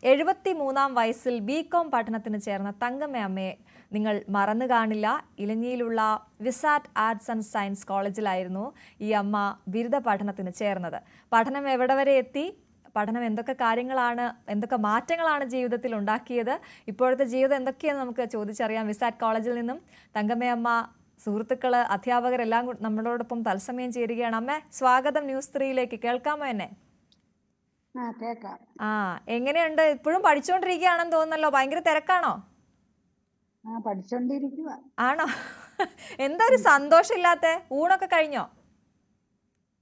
73-ാം വയസ്സിൽ ബികോം പഠനത്തിന് ചേർന്ന തങ്കമ്മയമ്മയെ നിങ്ങൾ മറന്നു കാണില്ല. ഇലഞ്ഞിയിലുള്ള വിസാറ്റ് ആർട്സ് ആൻഡ് സയൻസ് കോളേജിലായിരുന്നു ഈ അമ്മ ബിരുദ പഠനത്തിന് ചേർന്നത്. പഠനം എവിടെ വരെ എത്തി, പഠനം എന്തൊക്കെ മാറ്റങ്ങളാണ് ജീവിതത്തിൽ ഉണ്ടാക്കിയത്, ഇപ്പോഴത്തെ ജീവിതം എന്തൊക്കെയെന്ന് നമുക്ക് ചോദിച്ചറിയാം. വിസാറ്റ് കോളേജിൽ നിന്നും തങ്കമ്മയമ്മ, സുഹൃത്തുക്കള്, അധ്യാപകരെല്ലാം നമ്മളോടൊപ്പം തത്സമയം ചേരുകയാണ്. അമ്മ, സ്വാഗതം ന്യൂസ് 3യിലേക്ക്. കേൾക്കാമോ എന്നെ? എങ്ങനെയുണ്ട്? ഇപ്പോഴും പഠിച്ചോണ്ടിരിക്കുകയാണെന്ന് തോന്നുന്നല്ലോ. ഭയങ്കര തിരക്കാണോ? ആണോ? എന്താ ഒരു സന്തോഷമില്ലാത്ത? ഊണൊക്കെ കഴിഞ്ഞോ?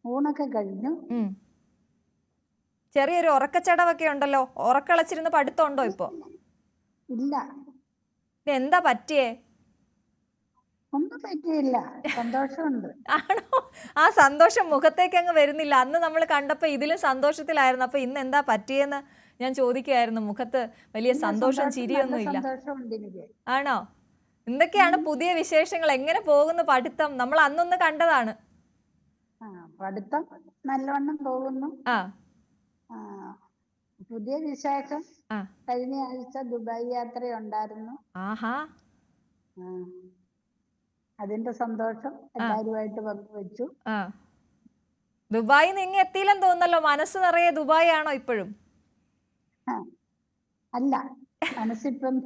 ഊണൊക്കെ കഴിഞ്ഞു. ചെറിയൊരു ഉറക്കച്ചടവൊക്കെ ഉണ്ടല്ലോ. ഉറക്കളച്ചിരുന്ന് പഠിത്തമുണ്ടോ ഇപ്പൊ? ഇല്ല. എന്താ പറ്റിയേ? ഒന്നും പറ്റിയില്ല, സന്തോഷമുണ്ട്. ആണോ? ആ സന്തോഷം മുഖത്തേക്ക് അങ്ങ് വരുന്നില്ല. അന്ന് നമ്മൾ കണ്ടപ്പോ ഇതിലും സന്തോഷത്തിലായിരുന്നു. അപ്പൊ ഇന്ന് എന്താ പറ്റിയെന്ന് ഞാൻ ചോദിക്കുകയായിരുന്നു. മുഖത്ത് വലിയ സന്തോഷം, ചിരിയൊന്നും ഇല്ല. ആണോ? എന്തൊക്കെയാണ് പുതിയ വിശേഷങ്ങൾ? എങ്ങനെ പോകുന്നു പഠിത്തം? നമ്മൾ അന്നൊന്ന് കണ്ടതാണ്. പഠിത്തം നല്ലവണ്ണം പോകുന്നു. പുതിയ വിശേഷം, കഴിഞ്ഞ ആഴ്ച ദുബായ് യാത്രയുണ്ടായിരുന്നു. അതിന്റെ സന്തോഷം എല്ലാവരുമായിട്ട് പങ്കുവെച്ചു. ദുബായി നിങ്ങൾ എത്തിയില്ലെന്ന് തോന്നല്ലോ. മനസ്സ് നിറയെ ദുബായ് ആണോ ഇപ്പോഴും? അല്ല, മനസ്സിപ്പം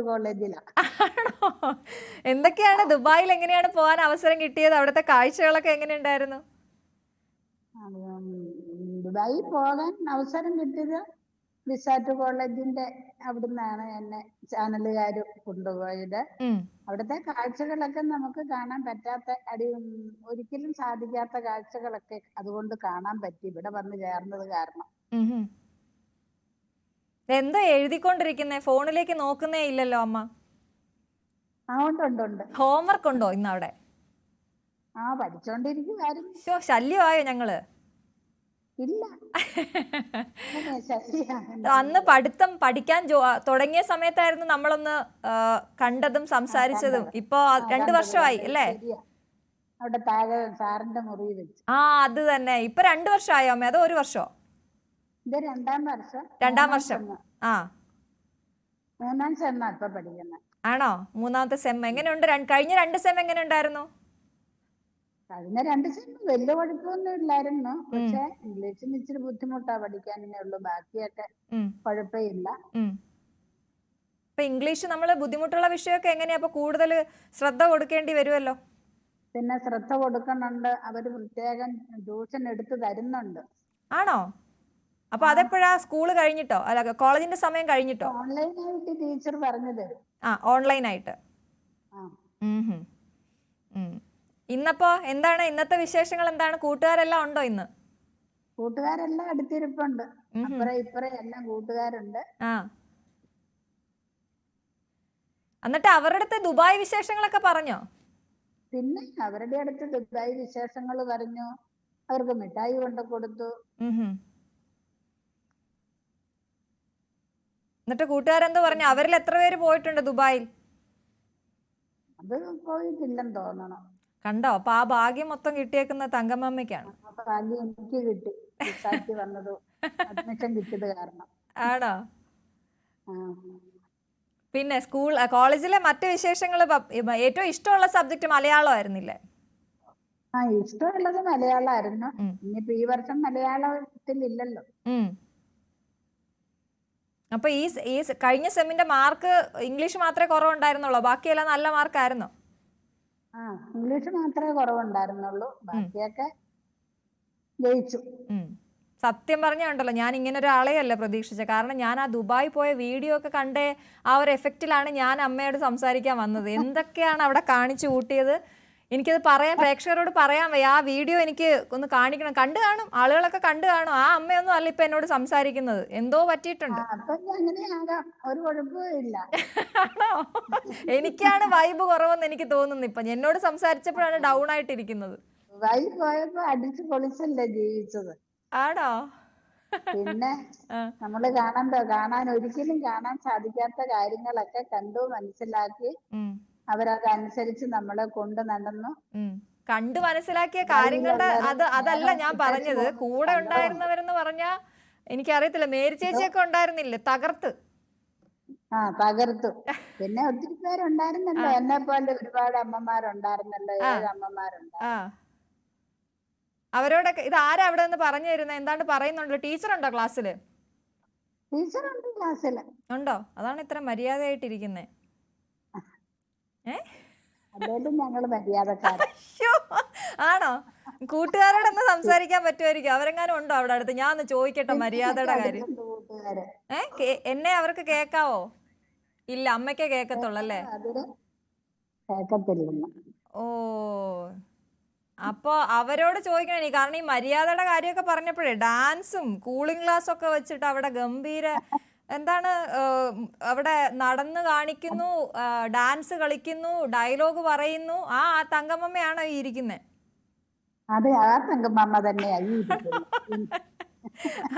കോളേജിലാണ്. എന്തൊക്കെയാണ് ദുബായിൽ, എങ്ങനെയാണ് പോകാൻ അവസരം കിട്ടിയത്? അവിടുത്തെ കാഴ്ചകളൊക്കെ എങ്ങനെയുണ്ടായിരുന്നു? ദുബായി പോകാൻ അവസരം കിട്ടിയത് വിസാറ്റ് കോളേജിന്റെ അവിടുന്നാണ് എന്നെ ചാനലുകാർ കൊണ്ടുപോയത്. അവിടുത്തെ കാഴ്ചകളൊക്കെ നമുക്ക് കാണാൻ പറ്റാത്ത, ഒരിക്കലും സാധിക്കാത്ത കാഴ്ചകളൊക്കെ അതുകൊണ്ട് കാണാൻ പറ്റി ഇവിടെ വന്ന് ചേർന്നത് കാരണം. എന്താ എഴുതിക്കൊണ്ടിരിക്കുന്നേ? ഫോണിലേക്ക് നോക്കുന്നേ ഇല്ലല്ലോ അമ്മ. ഉണ്ട്. ഹോംവർക്ക് ഉണ്ടോ ഇന്ന് അവിടെ? പഠിച്ചോണ്ടിരിക്കുവായിരുന്നു. ശല്യമായോ ഞങ്ങള്? ഇല്ല. അന്ന് പഠിക്കാൻ തുടങ്ങിയ സമയത്തായിരുന്നു നമ്മളൊന്ന് കണ്ടതും സംസാരിച്ചതും. ഇപ്പൊ 2 വർഷമായി അല്ലേ? അവിടെ താഴെ സാറിന്റെ മുറിയിൽ വെച്ച്. അത് തന്നെ. ഇപ്പൊ 2 വർഷമായോ അമ്മ? അതോ 1 വർഷോ? ഇത് 2ാം വർഷം. 2ാം വർഷം. മൂന്നാം സെം ഇപ്പൊ പഠിക്കുന്നത്. ആണോ? 3ാമത്തെ സെം. എങ്ങനെയുണ്ട്? കഴിഞ്ഞ 2 സെം എങ്ങനെ ഉണ്ടായിരുന്നു? കഴിഞ്ഞ 2 സെം വലിയ കുഴപ്പമൊന്നും ഇല്ലായിരുന്നു. പക്ഷെ ഇംഗ്ലീഷിന് ഇച്ചിരി ബുദ്ധിമുട്ടാ പഠിക്കാനേ ഉള്ളൂ. ബാക്കിയൊക്കെ കുഴപ്പമില്ല. ഇപ്പൊ ഇംഗ്ലീഷ് നമ്മള് ബുദ്ധിമുട്ടുള്ള വിഷയമൊക്കെ എങ്ങനെയാ? അപ്പൊ കൂടുതൽ ശ്രദ്ധ കൊടുക്കേണ്ടി വരുമല്ലോ. പിന്നെ ശ്രദ്ധ കൊടുക്കുന്നുണ്ട്. അവര് പ്രത്യേകം ട്യൂഷൻ എടുത്ത് തരുന്നുണ്ട്. ആണോ? അപ്പൊ അതെപ്പോഴാ? സ്കൂള് കഴിഞ്ഞിട്ടോ? അല്ല, കോളേജിന്റെ സമയം കഴിഞ്ഞിട്ടോ? ഓൺലൈനായിട്ട് ടീച്ചർ പറഞ്ഞു തരും. ഓൺലൈനായിട്ട്. ഇന്നപ്പോ എന്താണ് ഇന്നത്തെ വിശേഷങ്ങൾ? എന്താണ്? കൂട്ടുകാരെല്ലാം ഉണ്ടോ ഇന്ന്? കൂട്ടുകാരെല്ലാം അടുത്തിരിപ്പുണ്ട്. അപ്പുറം ഇപ്പുറം എല്ലാം കൂട്ടുകാരുണ്ട്. എന്നിട്ട് അവരുടെ അടുത്ത് ദുബായ് വിശേഷങ്ങളൊക്കെ പറഞ്ഞോ? പിന്നെ അവരുടെ അടുത്ത് ദുബായ് വിശേഷങ്ങൾ പറഞ്ഞു. അവർക്ക് മിഠായി കൊണ്ട് കൊടുത്തു. എന്നിട്ട് കൂട്ടുകാരെന്തോ പറഞ്ഞു? അവരിൽ എത്ര പേര് പോയിട്ടുണ്ട് ദുബായിൽ? അത് പോയിട്ടില്ലെന്ന് തോന്നണം. കണ്ടോ? അപ്പൊ ആ ഭാഗ്യം മൊത്തം കിട്ടിയേക്കുന്ന തങ്കമ്മയ്ക്കാണ്. ഭാഗ്യം എനിക്ക് കിട്ടി. അഡ്മിഷൻ കിട്ടിയത് കാരണം. ആണോ? പിന്നെ കോളേജിലെ മറ്റു വിശേഷങ്ങൾ, ഏറ്റവും ഇഷ്ടമുള്ള സബ്ജക്ട് മലയാളം ആയിരുന്നില്ലേ? ഇഷ്ടമുള്ളത് മലയാളമായിരുന്നു. ഇനിയിപ്പോ ഈ വർഷം മലയാളത്തിൽ ഇല്ലല്ലോ. അപ്പൊ ഈ കഴിഞ്ഞ സെമ്മിന്റെ മാർക്ക് ഇംഗ്ലീഷ് മാത്രമേ കുറവുണ്ടായിരുന്നുള്ളൂ? ബാക്കിയെല്ലാം നല്ല മാർക്കായിരുന്നോ? ഇംഗ്ലീഷ് മാത്രമേ കുറവുണ്ടായിരുന്നുള്ളൂ. ബാക്കിയൊക്കെ ജയിച്ചു. സത്യം പറഞ്ഞുണ്ടല്ലോ, ഞാൻ ഇങ്ങനെ ഒരാളെയല്ല പ്രതീക്ഷിച്ചത്. കാരണം ഞാൻ ആ ദുബായ് പോയ വീഡിയോ ഒക്കെ കണ്ടേ ആ ഒരു എഫക്റ്റിലാണ് ഞാൻ അമ്മയോട് സംസാരിക്കാൻ വന്നത്. എന്തൊക്കെയാണ് അവിടെ കാണിച്ചു കൂട്ടിയത്! എനിക്കത് പ്രേക്ഷകരോട് പറയാൻ വയ്യ. ആ വീഡിയോ എനിക്ക് ഒന്ന് കാണിക്കണം. കണ്ടു കാണും, ആളുകളൊക്കെ കണ്ടു കാണും. ആ അമ്മയൊന്നും അല്ല ഇപ്പൊ എന്നോട് സംസാരിക്കുന്നത്. എന്തോ പറ്റിയിട്ടുണ്ട്. ആണോ? എനിക്കാണ് വൈബ് കുറവെന്ന് എനിക്ക് തോന്നുന്നു. ഇപ്പൊ എന്നോട് സംസാരിച്ചപ്പോഴാണ് ഡൗൺ ആയിട്ടിരിക്കുന്നത്. ആണോ? പിന്നെ നമ്മള് ഒരിക്കലും കാണാൻ സാധിക്കാത്ത കാര്യങ്ങളൊക്കെ കണ്ടു മനസ്സിലാക്കി അവരതനുസരിച്ച് നമ്മളെ കൊണ്ട് നടന്നു. കണ്ടു മനസ്സിലാക്കിയ കാര്യങ്ങളുടെ അതല്ല ഞാൻ പറഞ്ഞത്. കൂടെ ഉണ്ടായിരുന്നവരെന്ന് പറഞ്ഞാ എനിക്കറിയത്തില്ല, മേരി ചേച്ചിയൊക്കെ ഉണ്ടായിരുന്നില്ലേ, തകർത്ത്. തകർത്തു. പിന്നെ ഒത്തിരി പേരുണ്ടായിരുന്നല്ലോ, എന്നെ പോലെ ഒരുപാട് അമ്മമാരുണ്ടായിരുന്നല്ലോ, 7 അമ്മമാരുണ്ടായിരുന്നു. ആ അവരോടൊക്കെ ഇത് ആരാ അവിടെ നിന്ന് പറഞ്ഞു തരുന്നത്? എന്താണ്ട് പറയുന്നുണ്ടല്ലോ, ടീച്ചറുണ്ടോ ക്ലാസ്സിൽ? ടീച്ചറുണ്ട് ക്ലാസ്സിൽ. ഉണ്ടോ? അതാണ് ഇത്ര മര്യാദയായിട്ടിരിക്കുന്നേ. അതേലും ഞങ്ങള് മര്യാദക്കാരാ. അയ്യോ, ആണോ? കൂട്ടുകാരോടൊന്ന് സംസാരിക്കാൻ പറ്റുമായിരിക്കും, അവരെങ്ങാനും ഉണ്ടോ അവിടെ അടുത്ത്? ഞാൻ ഒന്ന് ചോദിക്കട്ടെ മര്യാദയുടെ കാര്യം. കൂട്ടുകാര് എന്നെ അവർക്ക് കേക്കാവോ? ഇല്ല, അമ്മയ്ക്കേ കേക്കത്തുള്ളല്ലേ? അതിന് കേക്കത്തില്ലെന്ന്. ഓ, അപ്പൊ അവരോട് ചോദിക്കണേ, കാരണം ഈ മര്യാദയുടെ കാര്യമൊക്കെ പറഞ്ഞപ്പോഴേ ഡാൻസും കൂളിംഗ് ഗ്ലാസ് ഒക്കെ വെച്ചിട്ട് അവിടെ ഗംഭീര എന്താണ് അവിടെ നടന്ന് കാണിക്കുന്നു, ഡാൻസ് കളിക്കുന്നു, ഡയലോഗ് പറയുന്നു. ആ തങ്കമ്മയാണ് ഈ ഇരിക്കുന്നത്. അതെ, ആ തങ്കമ്മ തന്നെയാ ഈ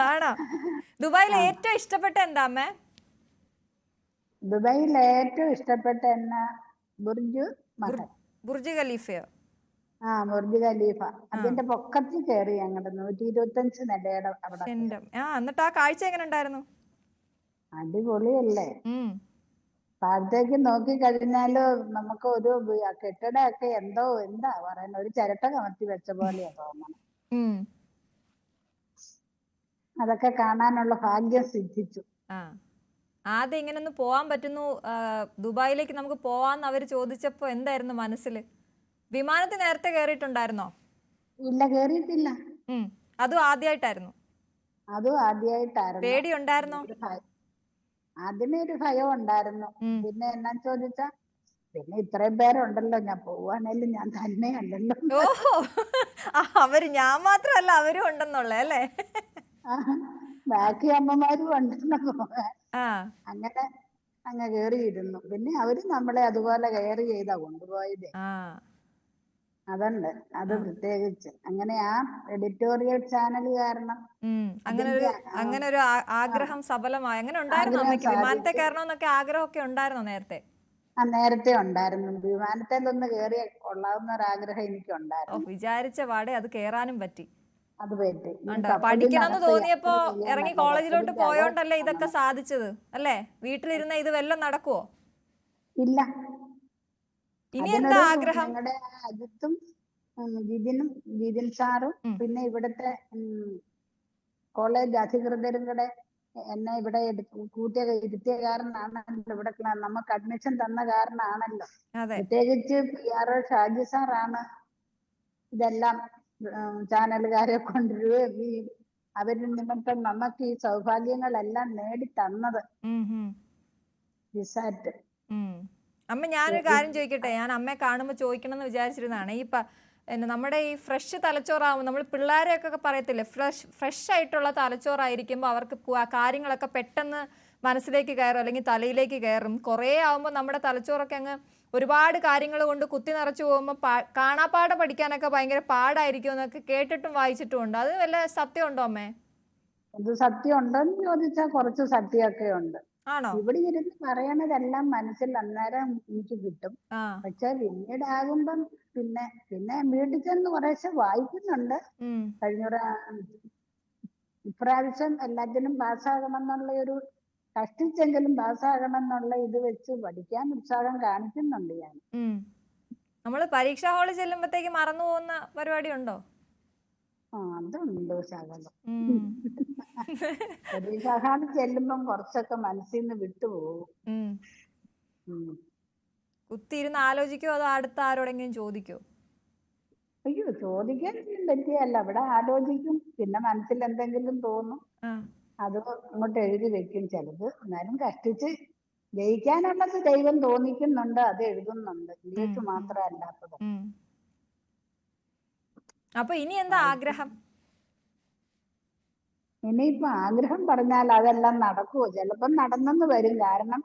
ആണോ? ദുബായിൽ ഏറ്റവും ഇഷ്ടപ്പെട്ട എന്താ അമ്മേ? ദുബായിൽ ഏറ്റവും ഇഷ്ടപ്പെട്ട എന്നാ ബുർജ് ഖലീഫയോ? Burj Khalifa. അതിന്റെ പൊക്കത്തിൽ കയറി ഞങ്ങളുടെ 125 നിലയുടെ അവിടെ. എന്നിട്ട് ആ കാഴ്ച എങ്ങനെ ഉണ്ടായിരുന്നു? അടിപൊളിയല്ലേ. താഴത്തേക്ക് നോക്കി കഴിഞ്ഞാല് നമുക്ക് ഒരു കെട്ടിടമൊക്കെ എന്താ പറയുന്നത്, ഒരു ചിരട്ട കമത്തി വെച്ച പോലെയാ തോന്നണം. അതൊക്കെ കാണാനുള്ള ഭാഗ്യം സിദ്ധിച്ചു. ആദ്യം ഇങ്ങനെ ഒന്ന് പോവാൻ പറ്റുന്നു, ദുബായിലേക്ക് നമുക്ക് പോവാന്ന് അവര് ചോദിച്ചപ്പോ എന്തായിരുന്നു മനസ്സിൽ? വിമാനത്തിൽ നേരത്തെ കേറിയിട്ടുണ്ടായിരുന്നോ? ഇല്ല, കേറിയിട്ടില്ല. അതും ആദ്യമായിട്ടായിരുന്നു? അതും ആദ്യമായിട്ടായിരുന്നു. പേടി ഉണ്ടായിരുന്നോ? ആദ്യമേ ഒരു ഭയം ഉണ്ടായിരുന്നു. പിന്നെ എന്നാ ചോദിച്ചാ, പിന്നെ ഇത്രയും പേരുണ്ടല്ലോ, ഞാൻ പോവാണേലും ഞാൻ തന്നെയല്ലല്ലോ. ഓഹോ, അവര് ഞാൻ മാത്രല്ല അവരും ഉണ്ടെന്നുള്ളേ അല്ലേ? ബാക്കി അമ്മമാരും ഉണ്ടെന്ന് പോകാൻ. അങ്ങനെ അങ്ങ് കേറിയിരുന്നു. പിന്നെ അവര് നമ്മളെ അതുപോലെ കെയർ ചെയ്താ കൊണ്ടുപോയത്. അതുണ്ട്, അത് പ്രത്യേകിച്ച്. അങ്ങനെ ആ എഡിറ്റോറിയൽ ചാനൽ കാരണം അങ്ങനെ ഒരു ആഗ്രഹം സഫലമായി. അങ്ങനെ ഉണ്ടായിരുന്നു അമ്മയ്ക്ക് വിമാനത്തെ കയറണമെന്നൊക്കെ ആഗ്രഹമൊക്കെ ഉണ്ടായിരുന്നോ നേരത്തെ? നേരത്തെ ഉണ്ടായിരുന്നു. വിമാനത്തിലൊന്ന് കയറിയ കൊള്ളാവുന്ന ഒരാഗ്രഹം എനിക്കുണ്ടായിരുന്നു. വിചാരിച്ച പാടെ അത് കേറാനും പറ്റി. അത് പറ്റി. പഠിക്കണമെന്ന് തോന്നിയപ്പോ ഇറങ്ങി കോളേജിലോട്ട് പോയോണ്ടല്ലേ ഇതൊക്കെ സാധിച്ചത് അല്ലേ? വീട്ടിലിരുന്ന ഇത് വല്ലതും നടക്കുവോ? ഇല്ല. ഇനി എന്താ ആഗ്രഹം? ഞങ്ങളുടെ അജിത്തും ജിതിൻ സാറും പിന്നെ ഇവിടുത്തെ കോളേജ് അധികൃതരും കൂടെ എന്നെ ഇവിടെ ഇരുത്തിയ കാരണമാണല്ലോ, ഇവിടെ നമുക്ക് അഡ്മിഷൻ തന്ന കാരണമാണല്ലോ. പ്രത്യേകിച്ച് PR ഷാജി സാറാണ് ഇതെല്ലാം ചാനലുകാരെ കൊണ്ടുവരികയും അവരിൽ നിമിത്തം നമുക്ക് ഈ സൗഭാഗ്യങ്ങളെല്ലാം നേടി തന്നത്. വിസാറ്റ്. അമ്മ, ഞാനൊരു കാര്യം ചോദിക്കട്ടെ? ഞാൻ അമ്മയെ കാണുമ്പോ ചോദിക്കണം എന്ന് വിചാരിച്ചിരുന്നതാണ്. നമ്മുടെ ഈ ഫ്രഷ് തലച്ചോറാകുമ്പോൾ നമ്മൾ പിള്ളേരെയൊക്കെ പറയത്തില്ലേ, ഫ്രഷ് ആയിട്ടുള്ള തലച്ചോറായിരിക്കുമ്പോൾ അവർക്ക് കാര്യങ്ങളൊക്കെ പെട്ടെന്ന് മനസ്സിലേക്ക് കയറും അല്ലെങ്കിൽ തലയിലേക്ക് കയറും. കുറേ ആവുമ്പോൾ നമ്മുടെ തലച്ചോറൊക്കെ അങ്ങ് ഒരുപാട് കാര്യങ്ങൾ കൊണ്ട് കുത്തി നിറച്ചു പോകുമ്പോൾ കാണാപ്പാടെ പഠിക്കാനൊക്കെ ഭയങ്കര പാടായിരിക്കും എന്നൊക്കെ കേട്ടിട്ടും വായിച്ചിട്ടും ഉണ്ട്. അത് വല്ല സത്യമുണ്ടോ അമ്മേ? അത് സത്യം ഉണ്ടോന്ന് ചോദിച്ചാൽ കുറച്ച് സത്യമൊക്കെ ഉണ്ട്. ഇവിടെ ഇരുന്ന് പറയണതെല്ലാം മനസ്സിൽ അന്നേരം എനിക്ക് കിട്ടും. പക്ഷെ പിന്നീട് ആകുമ്പം പിന്നെ വീട്ടിൽ ചെന്ന് കുറേശ്ശെ വായിക്കുന്നുണ്ട്. ഇപ്രാവശ്യം എല്ലാത്തിനും പാസ്സാകണം എന്നുള്ള ഒരു, കഷ്ടിച്ചെങ്കിലും പാസ്സാകണം എന്നുള്ള ഇത് വെച്ച് പഠിക്കാൻ ഉത്സാഹം കാണിക്കുന്നുണ്ട് ഞാൻ. നമ്മള് പരീക്ഷാ ഹാളിൽ ചെല്ലുമ്പോഴത്തേക്ക് മറന്നു പോകുന്ന പരിപാടി ഉണ്ടോ? അതുണ്ട് ശകലം. പരീക്ഷാ ഹാളിൽ ചെല്ലുമ്പം കുറച്ചൊക്കെ മനസ്സിൽ നിന്ന് വിട്ടുപോകും. കുത്തിയിരുന്ന് ആലോചിക്കോ അതോ അടുത്ത ആരോടെങ്കിലും ചോദിക്കോ? അയ്യോ, ചോദിക്കാനൊന്നും പറ്റിയല്ല. ഇവിടെ ആലോചിക്കും, പിന്നെ മനസ്സിൽ എന്തെങ്കിലും തോന്നും, അത് അങ്ങോട്ട് എഴുതി വെക്കും. ചിലത് എന്നാലും കഷ്ടിച്ച് ജയിക്കാനുള്ളത് ദൈവം തോന്നിക്കുന്നുണ്ട്, അത് എഴുതുന്നുണ്ട്. ഇംഗ്ലീഷ് മാത്രമല്ലാത്തത്. അപ്പൊ ഇനി എന്താ ആഗ്രഹം? ഇനിയിപ്പോ ആഗ്രഹം പറഞ്ഞാൽ അതെല്ലാം നടക്കുവോ? ചിലപ്പം നടന്നെന്ന് വരും. കാരണം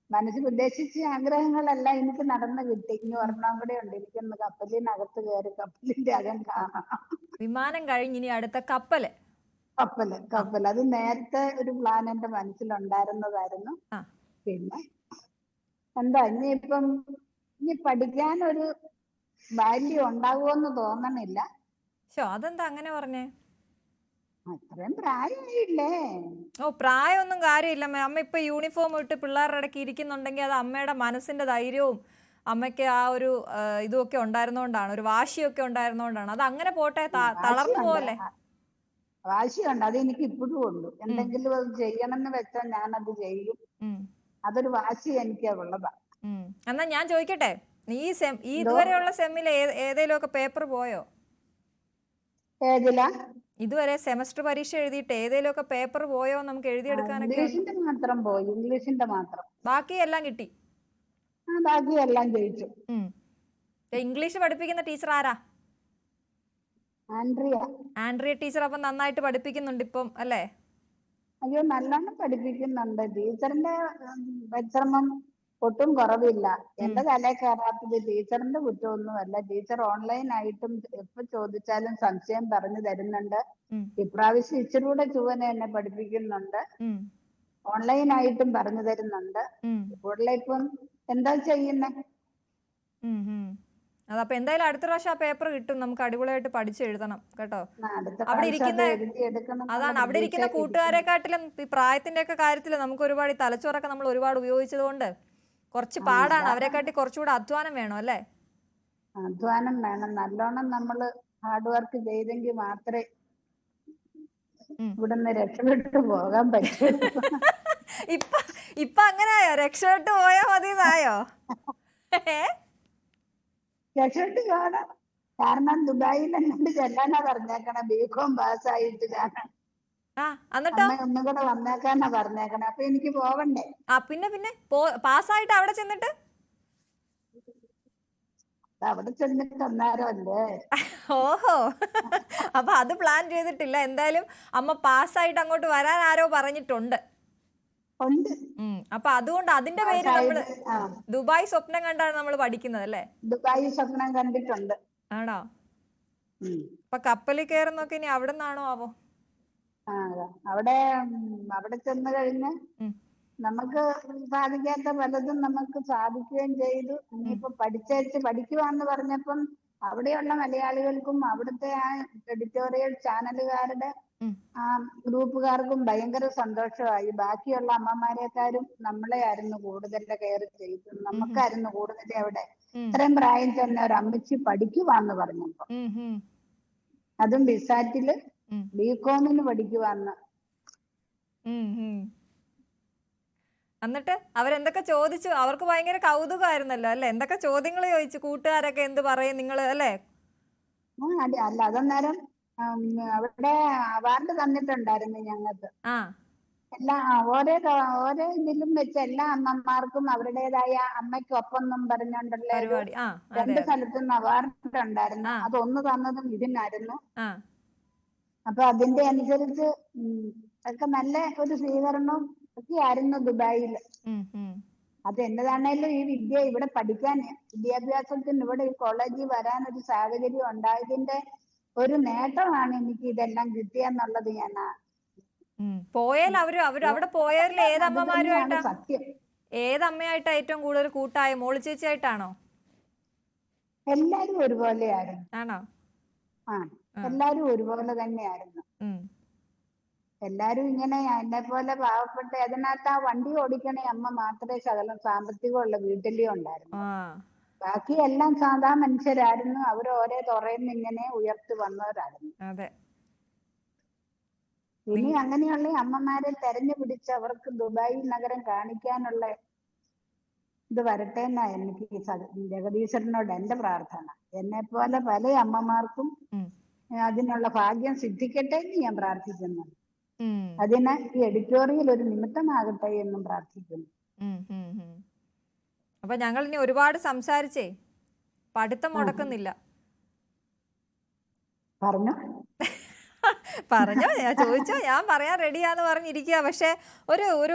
മനസ്സിൽ ഉദ്ദേശിച്ച ആഗ്രഹങ്ങളെല്ലാം എനിക്ക് നടന്നു കിട്ടി. ഇനി ഒരെണ്ണം കൂടെ ഉണ്ട്. എനിക്കൊന്ന് കപ്പലിനകത്ത് കയറി കപ്പലിന്റെ അകം കാണാം. വിമാനം കഴിഞ്ഞ് ഇനി അടുത്ത കപ്പല്. അത് നേരത്തെ ഒരു പ്ലാൻ എന്റെ മനസ്സിലുണ്ടായിരുന്നതായിരുന്നു. പിന്നെ എന്താ ഇനി പഠിക്കാനൊരു വാല്യൂ ഉണ്ടാകുമെന്ന് തോന്നണില്ല. അതെന്താ അങ്ങനെ പറഞ്ഞേ? അത്രയും പ്രായമായില്ലേ? ഓ, പ്രായമൊന്നും കാര്യമില്ല അമ്മ. അമ്മ ഇപ്പൊ യൂണിഫോം ഇട്ട് പിള്ളേരുടെ ഇടയ്ക്ക് ഇരിക്കുന്നുണ്ടെങ്കിൽ അത് അമ്മയുടെ മനസ്സിന്റെ ധൈര്യവും അമ്മയ്ക്ക് ആ ഒരു ഇതുമൊക്കെ ഉണ്ടായിരുന്നോണ്ടാണ്, ഒരു വാശിയൊക്കെ ഉണ്ടായിരുന്നോണ്ടാണ്. അത് അങ്ങനെ പോട്ടെ, തളർന്നു വാശിയുണ്ട്, പോവല്ലേ. വാശിയുണ്ട്. അത് എനിക്ക് ഇപ്പോഴും ഉണ്ട്. എന്തെങ്കിലും അത് ചെയ്യണമെന്ന് വെച്ചാൽ ഞാനത് ചെയ്യും. ഉം അതൊരു വാശി എനിക്ക് ഉള്ളതാ. എന്നാ ഞാൻ ചോദിക്കട്ടെ, ഈ എന്തോ? ഇതുവരെയുള്ള സെമ്മിൽ ഏതേലും ഒക്കെ പേപ്പർ പോയോ? ഏതിലാ? ഇതുവരെ സെമസ്റ്റർ പരീക്ഷ എഴുതിയിട്ട് ഏതേലും ഒക്കെ പേപ്പർ പോയോ? നമുക്ക് എഴുതിയെടുക്കാനൊക്കെ ഉണ്ട്. ഇംഗ്ലീഷിന്റെ മാത്രം പോയി, ഇംഗ്ലീഷിന്റെ മാത്രം. ബാക്കി എല്ലാം കിട്ടി. ബാക്കി എല്ലാം ജയിച്ചു. ഇംഗ്ലീഷ് പഠിപ്പിക്കുന്ന ടീച്ചർ ആരാ? ആൻഡ്രിയ. Andrea teacher. അപ്പം നന്നായിട്ട് പഠിപ്പിക്കുന്നുണ്ട് ഇപ്പം അല്ലേ? അയ്യോ, നല്ലോണം പഠിപ്പിക്കുന്നുണ്ട്. ടീച്ചറിന്റെ പരിശ്രമം ഒട്ടും കുറവില്ല. എന്റെ തലയിൽ കയറാത്തത് ടീച്ചറിന്റെ കുറ്റമൊന്നുമല്ല. ടീച്ചർ ഓൺലൈനായിട്ടും എപ്പോ ചോദിച്ചാലും സംശയം പറഞ്ഞു തരുന്നുണ്ട്. ഇപ്രാവശ്യം ഇച്ചിരി കൂടെ ചുവനെ എന്നെ പഠിപ്പിക്കുന്നുണ്ട്. ഓൺലൈനായിട്ടും പറഞ്ഞു തരുന്നുണ്ട്. കൂടുതലും ഇപ്പം എന്താ ചെയ്യുന്നേ? അതപ്പൊ എന്തായാലും അടുത്ത പ്രാവശ്യം ആ പേപ്പർ കിട്ടും. നമുക്ക് അടിപൊളിയായിട്ട് പഠിച്ചെഴുതണം കേട്ടോ. അടുത്ത അവിടെ പ്രാവശ്യം അത് ഇരിക്കുന്ന എഴുതിയെടുക്കണം എന്നുള്ള അതാണ്, അവിടെ ഇരിക്കുന്ന കൂട്ടുകാരെക്കാട്ടിലും ഈ പ്രായത്തിന്റെ ഒക്കെ കാര്യത്തിൽ നമുക്ക് ഒരുപാട് ഈ തലച്ചോറൊക്കെ നമ്മൾ ഒരുപാട് ഉപയോഗിച്ചത് കൊണ്ട് കുറച്ച് പാടാണ്. അവരെക്കാട്ടി കുറച്ചുകൂടെ അധ്വാനം വേണം അല്ലേ? അധ്വാനം വേണം. നല്ലോണം നമ്മള് ഹാർഡ് വർക്ക് ചെയ്തെങ്കിൽ മാത്രമേ ഇവിടുന്ന് രക്ഷപ്പെട്ടു പോകാൻ പറ്റൂ. ഇപ്പൊ അങ്ങനായോ? രക്ഷപ്പെട്ടു പോയാ മതിന്നായോ? രക്ഷപ്പെട്ടു പോകണം. കാരണം ദുബായിൽ എന്നോട് ചെല്ലാനാ പറഞ്ഞേക്കണേ. ബികോം പാസ്സായിട്ട് ഞാൻ എന്നിട്ടോ ഒന്നും കൂടെ വന്നേക്കാനാ പറഞ്ഞേക്കണേ. അപ്പൊ എനിക്ക് പോവണ്ടേ? പിന്നെ പാസ്സായിട്ട് അവിടെ ചെന്നിട്ട് അവിടെ ചെന്നിട്ട് അന്നേരമല്ലേ. ഓഹോ, അപ്പൊ അത് പ്ലാൻ ചെയ്തിട്ടില്ല. എന്തായാലും അമ്മ പാസ്സായിട്ട് അങ്ങോട്ട് വരാൻ ആരോ പറഞ്ഞിട്ടുണ്ട്. അപ്പൊ അതുകൊണ്ട് അതിന്റെ പേര് നമ്മള് ദുബായ് സ്വപ്നം കണ്ടാണ് നമ്മൾ പഠിക്കുന്നത് അല്ലേ? ദുബായ് സ്വപ്നം കണ്ടിട്ടുണ്ട്. ആണോ? അപ്പൊ കപ്പലിൽ കയറുന്നൊക്കെ ഇനി അവിടെ നിന്നാണോ ആവോ? അവിടെ ചെന്ന് കഴിഞ്ഞ് നമുക്ക് സാധിക്കാത്ത പലതും നമുക്ക് സാധിക്കുകയും ചെയ്തു. ഇനിയിപ്പോ പഠിക്കുവാന്ന് പറഞ്ഞപ്പം അവിടെയുള്ള മലയാളികൾക്കും അവിടുത്തെ ആ എഡിറ്റോറിയൽ ചാനലുകാരുടെ ആ ഗ്രൂപ്പുകാർക്കും ഭയങ്കര സന്തോഷമായി. ബാക്കിയുള്ള അമ്മമാരെക്കാരും നമ്മളെ ആയിരുന്നു കൂടുതൽ കെയർ ചെയ്തത്. നമുക്കായിരുന്നു കൂടുതൽ അവിടെ. ഇത്രയും പ്രായം തന്നെ ഒരു അമ്മച്ചി പഠിക്കുവാന്ന് പറഞ്ഞപ്പോ, അതും ബിസാറ്റില് ബികോമിന് പഠിക്കുവാന്ന്. എന്നിട്ട് അവരെന്തൊക്കെ ചോദിച്ചു? അവർക്ക് ഭയങ്കര കൗതുകമായിരുന്നല്ലോ അല്ലെ? എന്തൊക്കെ ചോദ്യങ്ങൾ ചോദിച്ചു? കൂട്ടുകാരൊക്കെ എന്ത് പറയും നിങ്ങള് അല്ലേ? അല്ല, അതന്നേരം അവിടെ അവാർഡ് തന്നിട്ടുണ്ടായിരുന്നു ഞങ്ങൾക്ക്. ഓരോ ഇതിലും വെച്ച് എല്ലാ അമ്മമാർക്കും അവരുടേതായ അമ്മയ്ക്കൊപ്പം എന്നും പറഞ്ഞുകൊണ്ടുള്ള 2 സ്ഥലത്തുനിന്ന് അവാർഡ് ഉണ്ടായിരുന്നു. അതൊന്ന് തന്നതും ഇതിനായിരുന്നു. അപ്പൊ അതിന്റെ അനുസരിച്ച് ഒക്കെ നല്ല ഒരു സ്വീകരണവും ഒക്കെ ആയിരുന്നു ദുബായില്. അത് എന്നതാണേലും ഈ ഇവിടെ പഠിക്കാൻ, വിദ്യാഭ്യാസത്തിന് ഇവിടെ ഈ കോളേജിൽ വരാൻ ഒരു സാഹചര്യം ഉണ്ടായതിന്റെ ഒരു നേട്ടമാണ് എനിക്ക് ഇതെല്ലാം കിട്ടിയെന്നുള്ളത് ഞാൻ പോയാൽ അവിടെ പോയാൽ ഏതമ്മയായിട്ടാ ഏറ്റവും കൂടുതൽ കൂട്ടായ? മോള് ചേച്ചിയായിട്ടാണോ? എല്ലാരും ഒരുപോലെയായിരുന്നു. ആണോ? എല്ലാരും ഒരുപോലെ തന്നെയായിരുന്നു. എല്ലാരും ഇങ്ങനെ എന്നെ പോലെ പാവപ്പെട്ട, അതിനകത്ത് ആ വണ്ടി ഓടിക്കണ അമ്മ മാത്രമേ ശകലം സാമ്പത്തികമുള്ള വീട്ടിലേ ഉണ്ടായിരുന്നു. ബാക്കി എല്ലാം സാധാ മനുഷ്യരായിരുന്നു. അവർ ഓരോ തുറയിൽ ഇങ്ങനെ ഉയർത്തി വന്നവരായിരുന്നു. ഇനി അങ്ങനെയുള്ള അമ്മമാരെ തെരഞ്ഞു പിടിച്ച് അവർക്ക് ദുബായ് നഗരം കാണിക്കാനുള്ള ഇത് വരട്ടെ എന്നാ എനിക്ക് ജഗദീശ്വരനോട് എന്റെ പ്രാർത്ഥന. എന്നെ പോലെ പല അമ്മമാർക്കും അതിനുള്ള ഭാഗ്യം സിദ്ധിക്കട്ടെ എന്ന് ഞാൻ പ്രാർത്ഥിക്കുന്നു. അതിന് ഈ എഡിറ്റോറിയൽ ഒരു നിമിത്തമാകട്ടെ എന്നും പ്രാർത്ഥിക്കുന്നു. അപ്പൊ ഞങ്ങൾ ഇനി ഒരുപാട് സംസാരിച്ചേ, പഠിത്തം മുടക്കുന്നില്ല. പറഞ്ഞോ, ഞാൻ ചോദിച്ചോ, ഞാൻ പറയാൻ റെഡിയാന്ന് പറഞ്ഞിരിക്കുക. പക്ഷെ ഒരു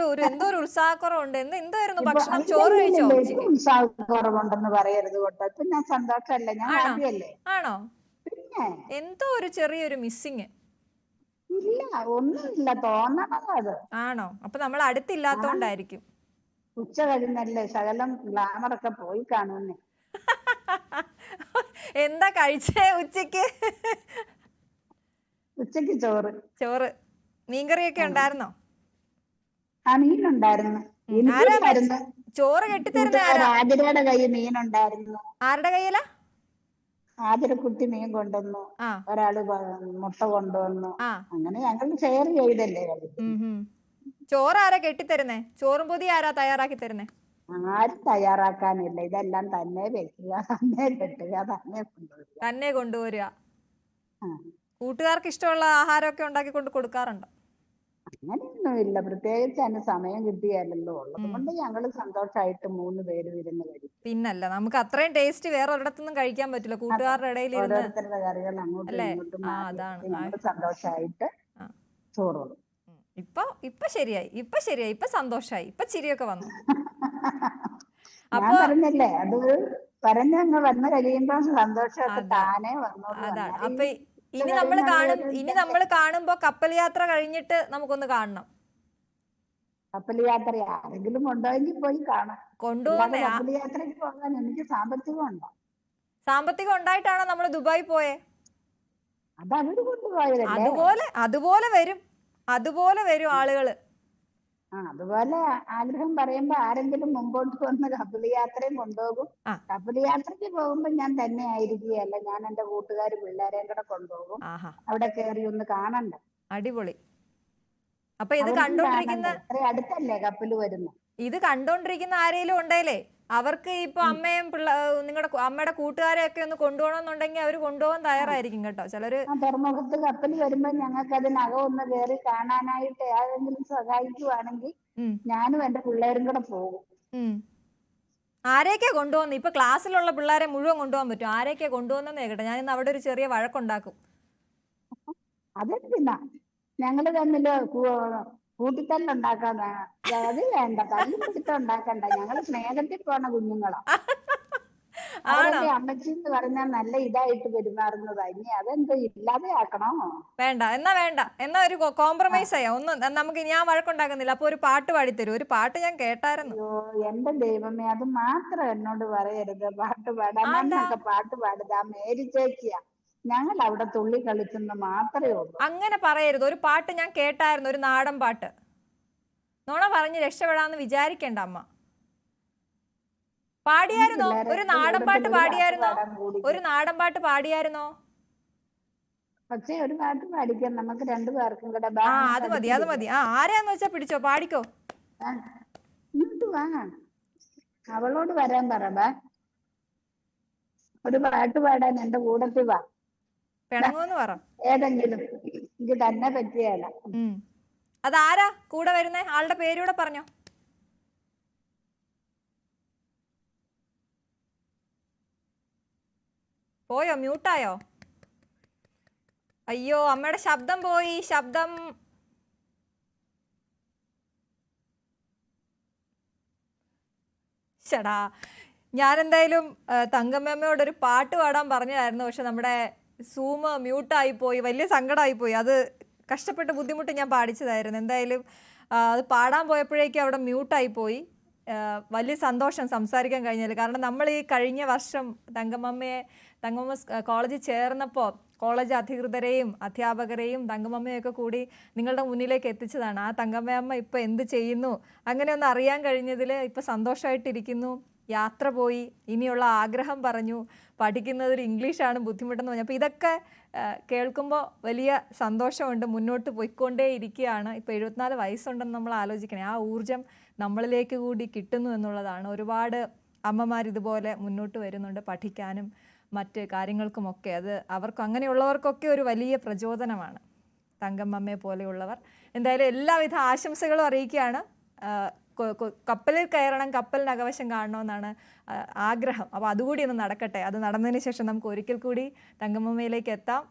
എന്തോ ഒരു ഉത്സാഹക്കുറവുണ്ട്. എന്തായിരുന്നു ഭക്ഷണം? ചോറ് കഴിച്ചോ? ഉത്സാഹക്കുറവുണ്ടെന്ന് പറയരുത് കേട്ടോ. ഇപ്പൊ ഞാൻ സന്തോഷമല്ലേ, ഞാൻ ഹാപ്പിയല്ലേ. ആണോ? എന്തോ ഒരു ചെറിയൊരു മിസ്സിങ്. ഇല്ല, ഒന്നുമില്ല, തോന്നണത് അത്. ആണോ? അപ്പൊ നമ്മൾ അടുത്തില്ലാത്തോണ്ടായിരിക്കും. ഉച്ച കഴിഞ്ഞല്ലേ, ശകലം ഗ്ലാമറൊക്കെ പോയി കാണുന്നേ. എന്താ കഴിച്ചേ ഉച്ചക്ക്? ഉച്ചക്ക് ചോറ്. ചോറ്. മീൻകറിയൊക്കെ ഉണ്ടായിരുന്നോ? ആ മീനുണ്ടായിരുന്നു, ആരാ എനിക്കില്ലായിരുന്നു. ചോറ് കെട്ടിത്തരുന്ന കൂട്ടുകാർ ആരാ? ആതിരയുടെ കയ്യിൽ മീനുണ്ടായിരുന്നു. ആരുടെ കയ്യിലാ? ആതിരക്കുട്ടി മീൻ കൊണ്ടുവന്നു, ആ ഒരാള് മുട്ട കൊണ്ടുവന്നു. ആ. അങ്ങനെ ഞങ്ങൾ ഷെയർ ചെയ്തല്ലേ കഴിക്കുന്നത്. ചോറ് ആരാ കെട്ടിത്തരുന്നേ? ചോറും പൊതി ആരാ തയ്യാറാക്കി തരുന്നേ? ആരും തയ്യാറാക്കാനില്ല, ഇതെല്ലാം തന്നെ വെക്കുക, തന്നെ കെട്ടുക, തന്നെ കൊണ്ടുവരിക. തന്നെ കൊണ്ടുവരിക. ആ, കൂട്ടുകാർക്ക് ഇഷ്ടമുള്ള ആഹാരമൊക്കെ ഉണ്ടാക്കി കൊണ്ട് കൊടുക്കാറുണ്ടോ? അങ്ങനെയൊന്നുമില്ല, പ്രത്യേകിച്ച് അതിന് സമയം കിട്ടിയാലല്ലോ. ഉള്ളത് ഉം. കൊണ്ട് ഞങ്ങള് സന്തോഷമായിട്ട് 3 പേര് ഇരുന്ന് കഴിക്കും. പിന്നല്ല, നമുക്ക് അത്രയും ടേസ്റ്റ് വേറെ ഒരിടത്തുനിന്നും കഴിക്കാൻ പറ്റില്ല, അതെ, കൂട്ടുകാരുടെ ഇടയിൽ ഇരുന്ന്. ഓരോരുത്തരുടെ കറികൾ അങ്ങോട്ടും അല്ലേ? ഇങ്ങോട്ടും ആ മാറി അതാണ്. വെച്ച് ഞങ്ങള് സന്തോഷമായിട്ട് ആ. ചോറുണ്ണും. ഇപ്പൊ ശരിയായി, ഇപ്പൊ സന്തോഷായി, ഇപ്പൊ ചിരിയൊക്കെ വന്നു. ഞാൻ അപ്പൊ പറഞ്ഞല്ലേ, അത് പറഞ്ഞങ്ങ് വന്നു കഴിയുമ്പോ സന്തോഷമൊക്കെ അതാ താനേ വന്നോളൂ. അതാണ്. എന്നാലും അപ്പൊ ഇത് കഴിഞ്ഞ് ഇനി നമ്മൾ കാണുമ്പോ കപ്പൽ യാത്ര കഴിഞ്ഞിട്ട് നമുക്കൊന്ന് കാണണം. കപ്പൽ യാത്ര ആരെങ്കിലും കൊണ്ടുപോയെങ്കിൽ പോയി കാണാം. അല്ലാതെ കൊണ്ടുപോകുന്നേ കപ്പൽ യാത്രയ്ക്ക് പോകാൻ എനിക്ക് സാമ്പത്തികം ഉണ്ടോ? സാമ്പത്തികം ഉണ്ടായിട്ടാണോ നമ്മൾ ദുബായി പോയേ? അത് അവര് കൊണ്ടുപോയതല്ലേ. അതുപോലെ വരും ആളുകള്. അതുപോലെ ആഗ്രഹം പറയുമ്പോ ആരെങ്കിലും മുമ്പോട്ട് വന്ന് കപ്പൽ യാത്രയും കൊണ്ടുപോകും. ആ. കപ്പൽ യാത്രയ്ക്ക് പോകുമ്പോ ഞാൻ തന്നെ ആയിരിക്കുകയല്ല, ഞാൻ എന്റെ കൂട്ടുകാർ പിള്ളേരെയും കൂടെ കൊണ്ടുപോകും. ആഹാ, അവിടെ കയറി ഒന്ന് കാണണ്ടേ, അടിപൊളി. അപ്പൊ അവർക്കും കാണണ്ടേ, ഇത്ര അടുത്തല്ലേ കപ്പൽ വരുന്നു. ഇത് കണ്ടോണ്ടിരിക്കുന്ന ആരെങ്കിലും ഉണ്ടേലേ അവർക്ക് ഇപ്പൊ അമ്മയും നിങ്ങളുടെ അമ്മയുടെ കൂട്ടുകാരെയൊക്കെ ഒന്ന് കൊണ്ടുപോകണമെന്നുണ്ടെങ്കിൽ അവര് കൊണ്ടുപോകാൻ തയ്യാറായിരിക്കും കേട്ടോ ചിലര്. തുറമുഖത്ത് കപ്പൽ വരുമ്പോ ഞങ്ങൾക്ക് അതിനകം ഒന്ന് കയറി കാണാനായിട്ട് ആരെങ്കിലും സഹായിക്കുവാണെങ്കിൽ ഞാനും എന്റെ പിള്ളേരും കൂടെ പോകും. ആരെയൊക്കെയാ കൊണ്ടുപോകുന്നത്? ഇപ്പൊ ക്ലാസ്സിലുള്ള പിള്ളേരെ മുഴുവൻ കൊണ്ടുപോകാൻ പറ്റും? ആരെയൊക്കെയാ കൊണ്ടുപോകുന്നേ കേട്ടോ, ഞാൻ ഇന്ന് അവിടെ ഒരു ചെറിയ വഴക്കുണ്ടാക്കും. അതെന്തിനാ ഞങ്ങള് തമ്മില് കൂട്ടിത്തല്ലുണ്ടാക്കാന്നാ? അത് വേണ്ട, തല്ലും പിടുത്തം ഉണ്ടാക്കണ്ട. ഞങ്ങള് സ്നേഹത്തിൽ പോണ കുഞ്ഞുങ്ങളാ. അവരുടെ അമ്മച്ചി എന്ന് പറഞ്ഞാൽ നല്ല ഇതായിട്ട് പെരുമാറുന്നതാ. ഇനി അതെന്തോ ഇല്ലാതെ ആക്കണോ? എന്നാ ഒരു കോംപ്രമൈസ് ആയാ ഒന്ന് നമുക്ക്. ഞാൻ വഴക്കുണ്ടാക്കുന്നില്ല, അപ്പൊ ഒരു പാട്ട് പാടിത്തരൂ. ഒരു പാട്ട് ഞാൻ കേട്ടായിരുന്നു. അയ്യോ എന്റെ ദൈവമേ, അത് മാത്രം എന്നോട് പറയരുത്. പാട്ട് പാടാൻ മണ്ണൊക്കെ പാട്ട് പാടുക മേരി ചേച്ചിയാ. ഞങ്ങൾ അവിടെ തുള്ളി കളിക്കുന്ന മാത്രമേ ഉള്ളൂ. അങ്ങനെ പറയരുത്. ഒരു പാട്ട് ഞാൻ കേട്ടായിരുന്നു, ഒരു നാടൻ പാട്ട്. നോണ പറഞ്ഞ് രക്ഷപ്പെടാന്ന് വിചാരിക്കണ്ട അമ്മ. പാടിയായിരുന്നോ? ഒരു നാടൻ പാട്ട് പാടിയായിരുന്നോ? പക്ഷേ ഒരു പാട്ട് പാടിക്കാൻ നമുക്ക് 2 പേർക്കും കൂടെ. അത് മതി. ആരെയാന്ന് വെച്ചാ പിടിച്ചോ, പാടിക്കോ. ഇങ്ങോട്ട് വാ, അവളോട് വരാൻ പറ. ഒരു പാട്ട് പാടാൻ എന്റെ കൂടത്തിൽ വാ. പിണങ്ങോന്ന് പറ. ഏതെങ്കിലും എനിക്ക് തന്നെ പറ്റിയല്ല. അതാരാ കൂടെ വരുന്നേ? ആളുടെ പേരൂടെ പറഞ്ഞോ. പോയോ? മ്യൂട്ടായോ? അയ്യോ, അമ്മയുടെ ശബ്ദം പോയി. ചേടാ, ഞാൻ എന്തായാലും തങ്കമ്മയോടൊരു പാട്ട് പാടാൻ പറഞ്ഞതായിരുന്നു. പക്ഷെ നമ്മുടെ സൂം മ്യൂട്ടായി പോയി. വലിയ സങ്കടമായി പോയി. അത് കഷ്ടപ്പെട്ട് ബുദ്ധിമുട്ട് ഞാൻ പാടിച്ചതായിരുന്നു. എന്തായാലും അത് പാടാൻ പോയപ്പോഴേക്കും അവിടെ മ്യൂട്ടായി പോയി. വലിയ സന്തോഷം സംസാരിക്കാൻ കഴിഞ്ഞാൽ. കാരണം നമ്മൾ ഈ കഴിഞ്ഞ വർഷം തങ്കമ്മ കോളേജിൽ ചേർന്നപ്പോൾ കോളേജ് അധികൃതരെയും അധ്യാപകരെയും തങ്കമ്മയൊക്കെ കൂടി നിങ്ങളുടെ മുന്നിലേക്ക് എത്തിച്ചതാണ്. ആ തങ്കമ്മയമ്മ ഇപ്പം എന്ത് ചെയ്യുന്നു അങ്ങനെ ഒന്ന് അറിയാൻ കഴിഞ്ഞതിൽ ഇപ്പം സന്തോഷമായിട്ടിരിക്കുന്നു. യാത്ര പോയി, ഇനിയുള്ള ആഗ്രഹം പറഞ്ഞു, പഠിക്കുന്നതിൽ ഇംഗ്ലീഷാണ് ബുദ്ധിമുട്ടെന്ന് പറഞ്ഞു. അപ്പോൾ ഇതൊക്കെ കേൾക്കുമ്പോൾ വലിയ സന്തോഷമുണ്ട്. മുന്നോട്ട് പോയിക്കൊണ്ടേ ഇരിക്കുകയാണ്. ഇപ്പോൾ 74 വയസ്സുണ്ടെന്ന് നമ്മൾ ആലോചിക്കണേ. ആ ഊർജം നമ്മളിലേക്ക് കൂടി കിട്ടുന്നു എന്നുള്ളതാണ്. ഒരുപാട് അമ്മമാർ ഇതുപോലെ മുന്നോട്ട് വരുന്നുണ്ട് പഠിക്കാനും മറ്റ് കാര്യങ്ങൾക്കുമൊക്കെ. അത് അങ്ങനെയുള്ളവർക്കൊക്കെ ഒരു വലിയ പ്രചോദനമാണ് തങ്കമ്മയെ പോലെയുള്ളവർ. എന്തായാലും എല്ലാവിധ ആശംസകളും അറിയിക്കുകയാണ്. കപ്പലിൽ കയറണം, കപ്പലിനകവശം കാണണമെന്നാണ് ആഗ്രഹം. അപ്പോൾ അതുകൂടി ഒന്ന് നടക്കട്ടെ. അത് നടന്നതിന് ശേഷം നമുക്ക് ഒരിക്കൽ കൂടി തങ്കമ്മയിലേക്ക് എത്താം.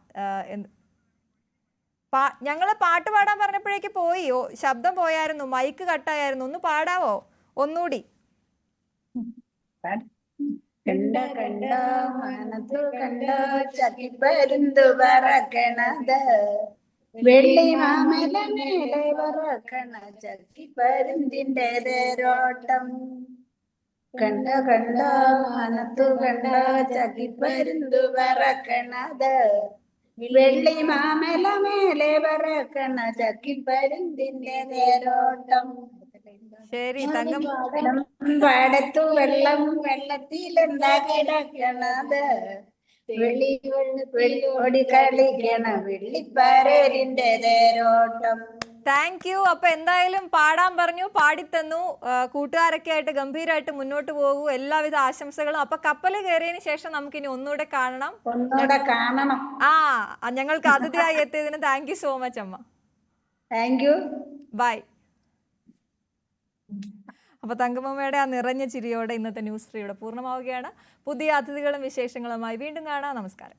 ഞങ്ങൾ പാട്ട് പാടാൻ പറഞ്ഞപ്പോഴേക്ക് പോയി. ശബ്ദം പോയായിരുന്നു, മൈക്ക് കട്ടായിരുന്നു. ഒന്ന് പാടാവോ ഒന്നുകൂടി? കണ്ട കണ്ട മനത്തു കണ്ട ചതിപ്പരുന്തു പറക്കണത്, വെള്ളി മാമല മേലെ പറക്കണ ചക്കിപ്പരുന്തിന്റെ തേരോട്ടം. കണ്ട കണ്ട മനത്തു കണ്ട ചക്കിപ്പരുന്തു പറക്കണത്, വെള്ളി മാമല മേലെ പറക്കണ ചക്കിപ്പരുന്തിന്റെ തേരോട്ടം. ശരി തങ്കം. പാടത്തു വെള്ളം, വെള്ളത്തിലെന്താ കിടക്കണത്, വെള്ളി വെള്ളി കളിക്കണ വെള്ളിപ്പാരേരിന്റെ തേരോട്ടം. Thank you. അപ്പൊ എന്തായാലും പാടാൻ പറഞ്ഞു, പാടിത്തന്നു. കൂട്ടുകാരൊക്കെ ആയിട്ട് ഗംഭീരമായിട്ട് മുന്നോട്ട് പോകൂ. എല്ലാവിധ ആശംസകളും. അപ്പൊ കപ്പല് കയറിയതിനു ശേഷം നമുക്ക് ഇനി ഒന്നുകൂടെ കാണണം. ഞങ്ങൾക്ക് അതിഥിയായി എത്തിയതിന് താങ്ക് യു സോ മച്ച് അമ്മ. Thank you. ബൈ. അപ്പൊ തങ്കമ്മയുടെ ആ നിറഞ്ഞ ചിരിയോടെ ഇന്നത്തെ ന്യൂസ് 3 ഇവിടെ പൂർണ്ണമാവുകയാണ്. പുതിയ അതിഥികളും വിശേഷങ്ങളുമായി വീണ്ടും കാണാം. നമസ്കാരം.